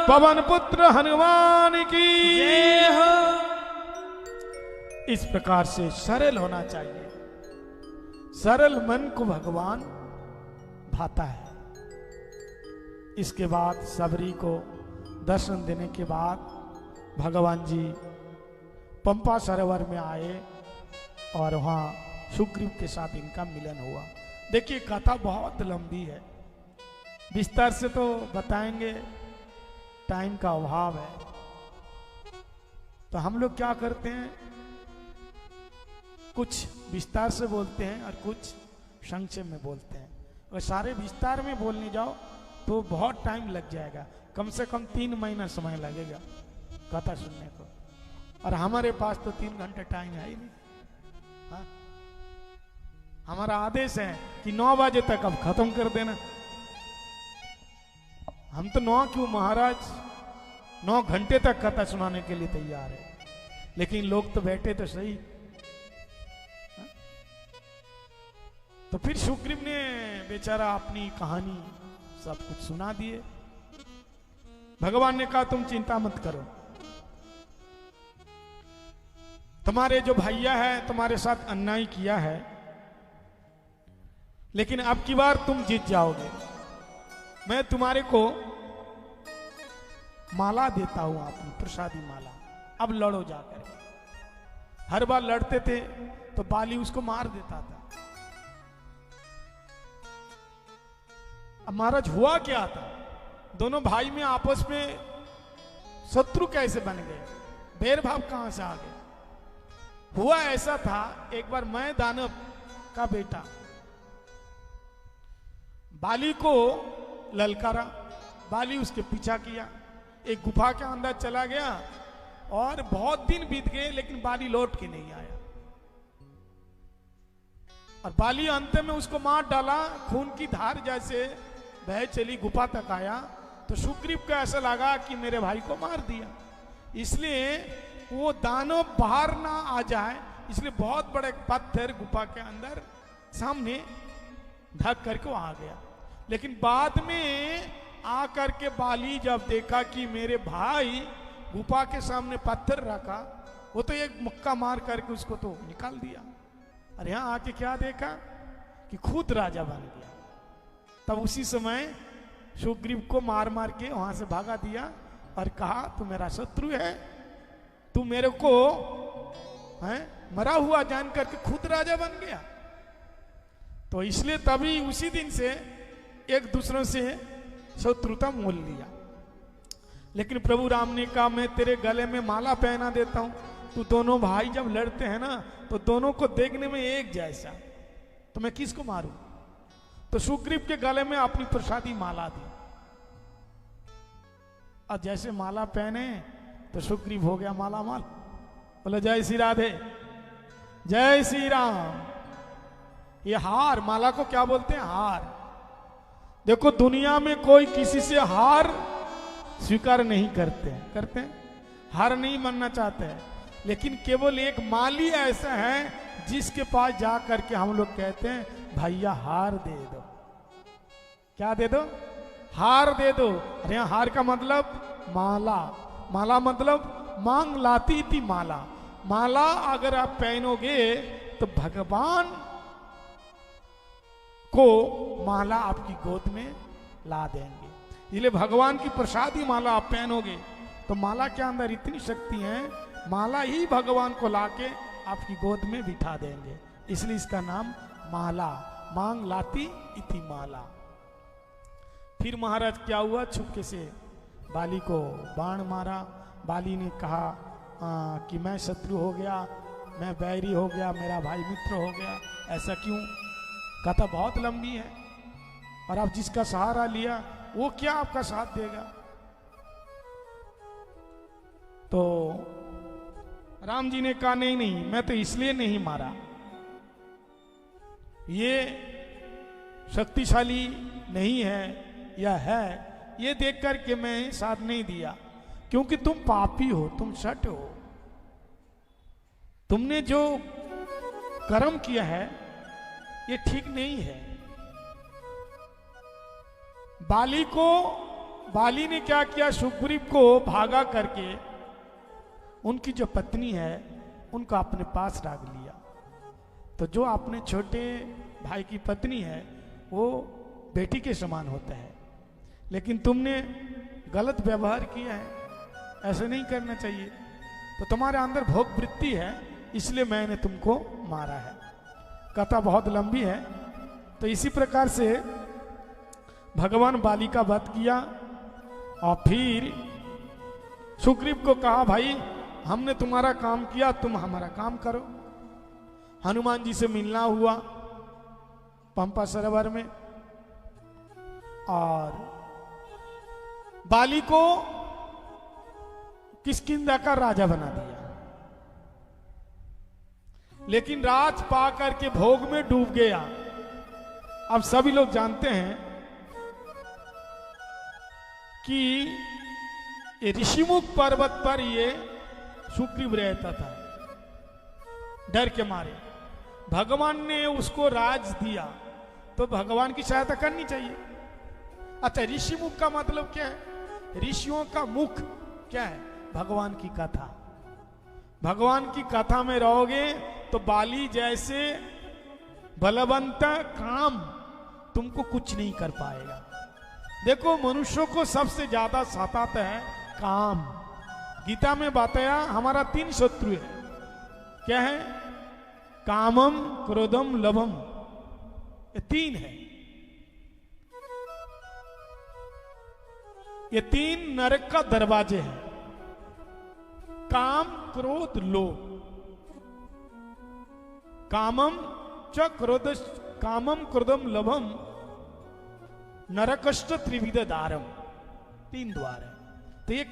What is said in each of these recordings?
पवन पुत्र हनुमान की जय हो। इस प्रकार से सरल होना चाहिए। सरल मन को भगवान भाता है। इसके बाद सबरी को दर्शन देने के बाद भगवान जी पंपा सरोवर में आए और वहां सुग्रीव के साथ इनका मिलन हुआ। देखिए कथा बहुत लंबी है, विस्तार से तो बताएंगे, टाइम का अभाव है। तो हम लोग क्या करते हैं, कुछ विस्तार से बोलते हैं और कुछ संक्षेप में बोलते हैं। अगर सारे विस्तार में बोलने जाओ तो बहुत टाइम लग जाएगा, कम से कम 3 महीना समय लगेगा कथा सुनने को, और हमारे पास तो 3 घंटे टाइम है ही नहीं। हाँ? हमारा आदेश है कि 9 बजे तक अब खत्म कर देना। हम तो 9 क्यों महाराज, 9 घंटे तक कथा सुनाने के लिए तैयार है, लेकिन लोग तो बैठे तो सही। हाँ? तो फिर सुग्रीव ने बेचारा अपनी कहानी सब कुछ सुना दिए। भगवान ने कहा तुम चिंता मत करो, तुम्हारे जो भैया है तुम्हारे साथ अन्याय किया है, लेकिन अब की बार तुम जीत जाओगे। मैं तुम्हारे को माला देता हूं, अपनी प्रसादी माला, अब लड़ो जाकर। हर बार लड़ते थे तो बाली उसको मार देता था। अब महाराज हुआ क्या था, दोनों भाई में आपस में शत्रु कैसे बन गए, बैर भाव कहां से आ गए। हुआ ऐसा था, एक बार मैं दानव का बेटा बाली को ललकारा, बाली उसके पीछा किया, एक गुफा के अंदर चला गया और बहुत दिन बीत गए लेकिन बाली लौट के नहीं आया। और बाली अंत में उसको मार डाला, खून की धार जैसे बह चली, गुफा तक आया। तो सुग्रीव को ऐसा लगा कि मेरे भाई को मार दिया, इसलिए वो दानव बाहर ना आ जाए, इसलिए बहुत बड़े पत्थर गुफा के अंदर सामने ढक करके आ गया। लेकिन बाद में आकर के बाली जब देखा कि मेरे भाई गुफा के सामने पत्थर रखा, वो तो एक मुक्का मार करके उसको तो निकाल दिया। और यहां आके क्या देखा कि खुद राजा बन गया। तब उसी समय सुग्रीव को मार मार के वहां से भागा दिया और कहा तू मेरा शत्रु है, तू मेरे को है मरा हुआ जान करके खुद राजा बन गया। तो इसलिए तभी उसी दिन से एक दूसरों से शत्रुता मोल लिया। लेकिन प्रभु राम ने कहा मैं तेरे गले में माला पहना देता हूं, तू दोनों भाई जब लड़ते हैं ना तो दोनों को देखने में एक जैसा, तो मैं किसको मारूं। तो सुग्रीव के गले में अपनी प्रसादी माला दी, और जैसे माला पहने तो सुग्रीव हो गया माला माल। बोले जय श्री राधे, जय श्री राम। ये हार, माला को क्या बोलते हैं, हार। देखो दुनिया में कोई किसी से हार स्वीकार नहीं करते हैं, करते हैं, हार नहीं मानना चाहते हैं, लेकिन केवल एक माली ऐसा है जिसके पास जा करके हम लोग कहते हैं भैया हार दे दो। क्या दे दो, हार दे दो। अरे हार का मतलब माला, माला मतलब मांग लाती थी माला। माला अगर आप पहनोगे तो भगवान को माला आपकी गोद में ला देंगे। इसलिए भगवान की प्रसादी माला आप पहनोगे तो माला के अंदर इतनी शक्ति है, माला ही भगवान को लाके आपकी गोद में बिठा देंगे। इसलिए इसका नाम माला, मांग लाती इति माला। फिर महाराज क्या हुआ, छुपके से बाली को बाण मारा। बाली ने कहा कि मैं शत्रु हो गया, मैं बैरी हो गया, मेरा भाई मित्र हो गया। ऐसा क्यों, कथा बहुत लंबी है, और आप जिसका सहारा लिया वो क्या आपका साथ देगा। तो राम जी ने कहा नहीं नहीं, मैं तो इसलिए नहीं मारा, ये शक्तिशाली नहीं है या है, ये देख करके मैं साथ नहीं दिया, क्योंकि तुम पापी हो, तुम शठ हो, तुमने जो कर्म किया है ये ठीक नहीं है। बाली को बाली ने क्या किया, सुग्रीव को भागा करके उनकी जो पत्नी है उनको अपने पास रख लिया। तो जो अपने छोटे भाई की पत्नी है वो बेटी के समान होता है, लेकिन तुमने गलत व्यवहार किया है, ऐसे नहीं करना चाहिए। तो तुम्हारे अंदर भोग वृत्ति है, इसलिए मैंने तुमको मारा है। कथा बहुत लंबी है। तो इसी प्रकार से भगवान बाली का वध किया और फिर सुग्रीव को कहा, भाई हमने तुम्हारा काम किया, तुम हमारा काम करो। हनुमान जी से मिलना हुआ पंपा सरोवर में, और बाली को किष्किंधा का राजा बना दिया, लेकिन राज पा करके भोग में डूब गया। अब सभी लोग जानते हैं कि ये ऋषिमुख पर्वत पर ये सुग्रीव रहता था, डर के मारे। भगवान ने उसको राज दिया तो भगवान की सहायता करनी चाहिए। अच्छा, ऋषिमुख का मतलब क्या है? ऋषियों का मुख क्या है? भगवान की कथा। भगवान की कथा में रहोगे तो बाली जैसे बलवंत काम तुमको कुछ नहीं कर पाएगा। देखो, मनुष्यों को सबसे ज्यादा सताता है काम। गीता में बताया हमारा 3 शत्रु है। क्या है? कामम, क्रोधम, लभम, ये 3 है। ये 3 नरक का दरवाजे हैं। काम, क्रोध, लोभ। कामम च क्रोध, कामम क्रोधम लभम नरकष्ट त्रिविध द्वारम, 3 द्वार है। तो ये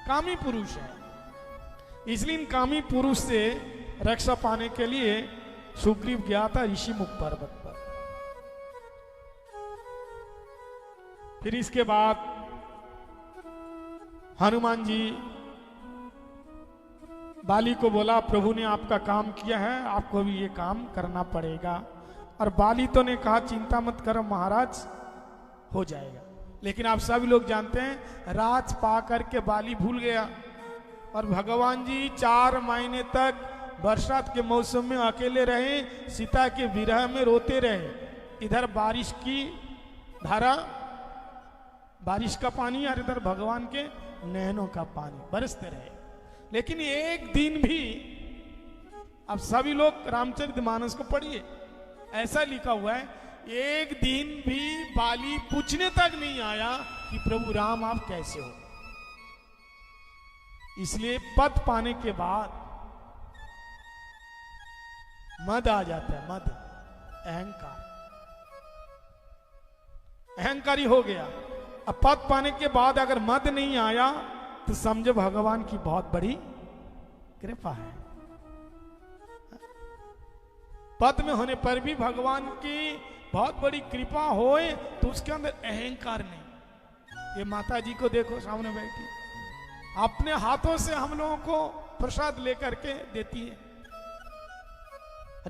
कामी पुरुष है। इसलिए इन कामी पुरुष से रक्षा पाने के लिए सुग्रीव गया था ऋषिमुख पर्वत पर। फिर इसके बाद हनुमान जी बाली को बोला, प्रभु ने आपका काम किया है, आपको भी ये काम करना पड़ेगा। और बाली तो ने कहा, चिंता मत करो महाराज, हो जाएगा। लेकिन आप सभी लोग जानते हैं राज पा करके बाली भूल गया। और भगवान जी 4 महीने तक बरसात के मौसम में अकेले रहे, सीता के विरह में रोते रहे। इधर बारिश की धारा, बारिश का पानी, और इधर भगवान के नैनों का पानी बरसते रहे। लेकिन एक दिन भी, अब सभी लोग रामचरितमानस को पढ़िए, ऐसा लिखा हुआ है, एक दिन भी बाली पूछने तक नहीं आया कि प्रभु राम आप कैसे हो। इसलिए पद पाने के बाद मद आ जाता है, मद, अहंकार, अहंकारी हो गया। अब पद पाने के बाद अगर मद नहीं आया तो समझो भगवान की बहुत बड़ी कृपा है। पद में होने पर भी भगवान की बहुत बड़ी कृपा होए तो उसके अंदर अहंकार नहीं। ये माता जी को देखो सामने बैठी, अपने हाथों से हम लोगों को प्रसाद लेकर के देती है।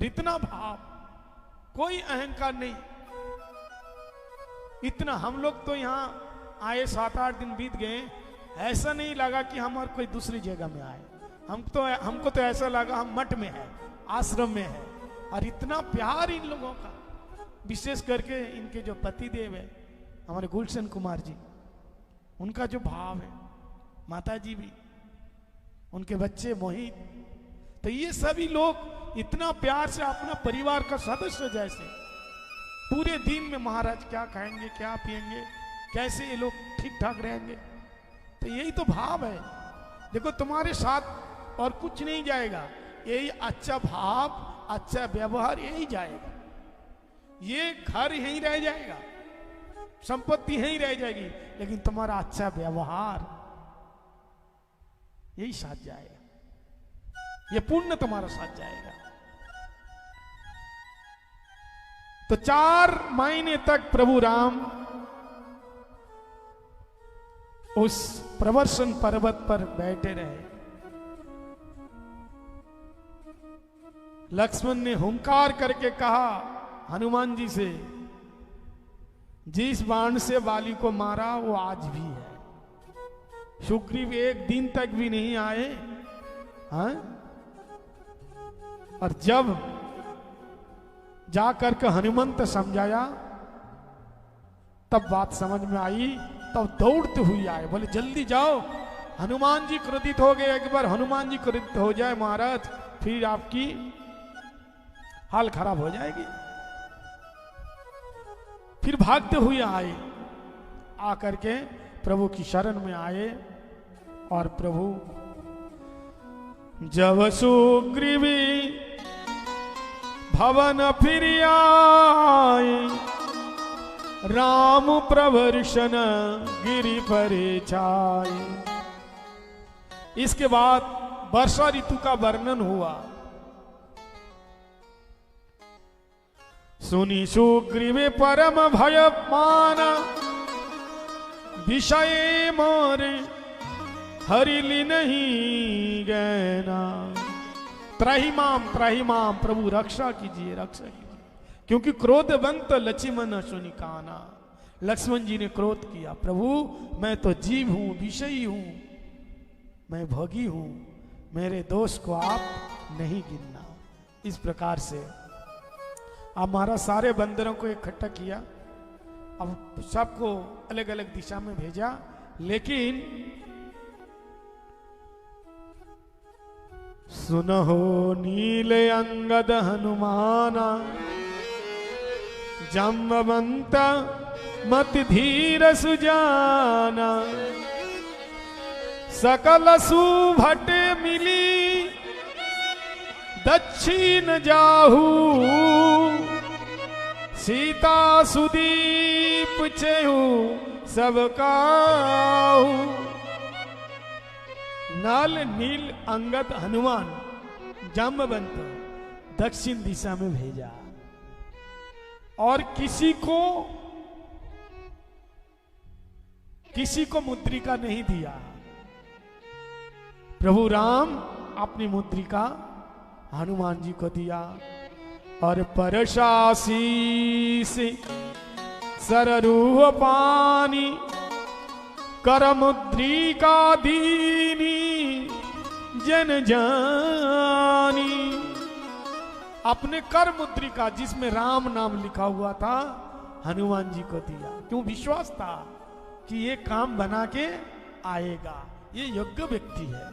इतना भाव, कोई अहंकार नहीं। इतना हम लोग तो यहाँ आए 7-8 दिन बीत गए, ऐसा नहीं लगा कि हम और कोई दूसरी जगह में आए। हमको तो ऐसा लगा हम मठ में है, आश्रम में है। और इतना प्यार इन लोगों का, विशेष करके इनके जो पति देव है हमारे गुलशन कुमार जी, उनका जो भाव है, माता जी भी, उनके बच्चे मोहित, तो ये सभी लोग इतना प्यार से अपना परिवार का सदस्य जैसे, पूरे दिन में महाराज क्या खाएंगे, क्या पिएंगे, कैसे ये लोग ठीक ठाक रहेंगे। तो यही तो भाव है। देखो, तुम्हारे साथ और कुछ नहीं जाएगा, यही अच्छा भाव, अच्छा व्यवहार यही जाएगा। ये घर यहीं रह जाएगा, संपत्ति यहीं रह जाएगी, लेकिन तुम्हारा अच्छा व्यवहार यही साथ जाएगा, ये पुण्य तुम्हारा साथ जाएगा। तो 4 महीने तक प्रभु राम उस प्रवर्षण पर्वत पर बैठे रहे। लक्ष्मण ने हुंकार करके कहा हनुमान जी से, जिस बाण से बाली को मारा वो आज भी है। सुग्रीव एक दिन तक भी नहीं आए, हाँ? और जब जाकर के हनुमंत समझाया तब बात समझ में आई, तब दौड़ते हुए आए, बोले जल्दी जाओ, हनुमान जी क्रोधित हो गए। एक बार हनुमान जी क्रोधित हो जाए महाराज, फिर आपकी हाल खराब हो जाएगी। फिर भागते हुए आए, आकर के प्रभु की शरण में आए। और प्रभु जब सुग्रीवी भवन फिर आए, राम प्रवर्षन गिरि परे छाए। इसके बाद वर्षा ऋतु का वर्णन हुआ। सुनी सुग्रीवे परम भय माना, विषय मोरे हरिली नहीं गैना। त्राहिमाम त्राहिमाम, प्रभु रक्षा कीजिए, रक्षा कीजिए, क्योंकि क्रोधवंत लक्ष्मण सुनिकाना। लक्ष्मण जी ने क्रोध किया, प्रभु मैं तो जीव हूं, विषयी हूं, मैं भोगी हूं, मेरे दोष को आप नहीं गिनना। इस प्रकार से अब महाराज सारे बंदरों को इकट्ठा किया, अब सबको अलग अलग दिशा में भेजा। लेकिन सुनहो नील अंगद हनुमाना, जम्बवंत मत धीर सुजाना। सकल सुभट मिली दक्षिण जाहू, सीता सुदीप छेहू सब काहू। नल नील अंगद हनुमान जाम्बवंत दक्षिण दिशा में भेजा, और किसी को मुद्रिका नहीं दिया। प्रभु राम अपनी मुद्रिका हनुमान जी को दिया। और परशासी से सररूह पानी, कर मुद्रिका दीनी जन जानी। अपने कर मुद्रिका जिसमें राम नाम लिखा हुआ था हनुमान जी को दिया। क्यों? विश्वास था कि ये काम बना के आएगा, ये योग्य व्यक्ति है।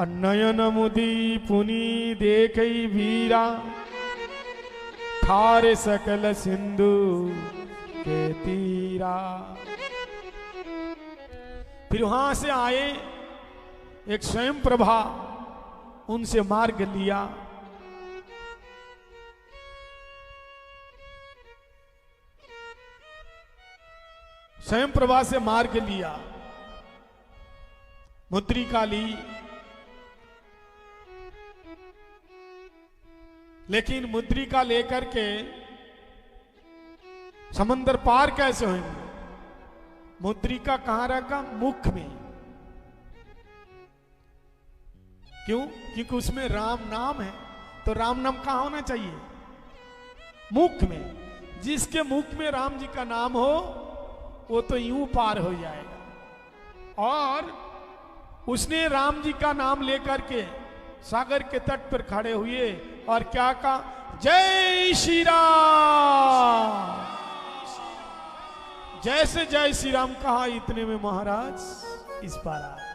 नयन मुदी पुनी देखई वीरा, थारे सकल सिंधु के तीरा। फिर वहां से आए, एक स्वयं प्रभा उनसे मार्ग लिया। स्वयं प्रभा से मार्ग लिया, मुद्रिका ली, लेकिन मुद्रिका लेकर के समंदर पार कैसे होंगे? मुद्रिका कहां रखा? मुख में। क्यों? क्योंकि उसमें राम नाम है, तो राम नाम कहां होना चाहिए? मुख में। जिसके मुख में राम जी का नाम हो वो तो यूं पार हो जाएगा। और उसने राम जी का नाम लेकर के सागर के तट पर खड़े हुए और क्या कहा? जय श्री राम। जैसे जय श्री राम कहा, इतने में महाराज इस पार आए।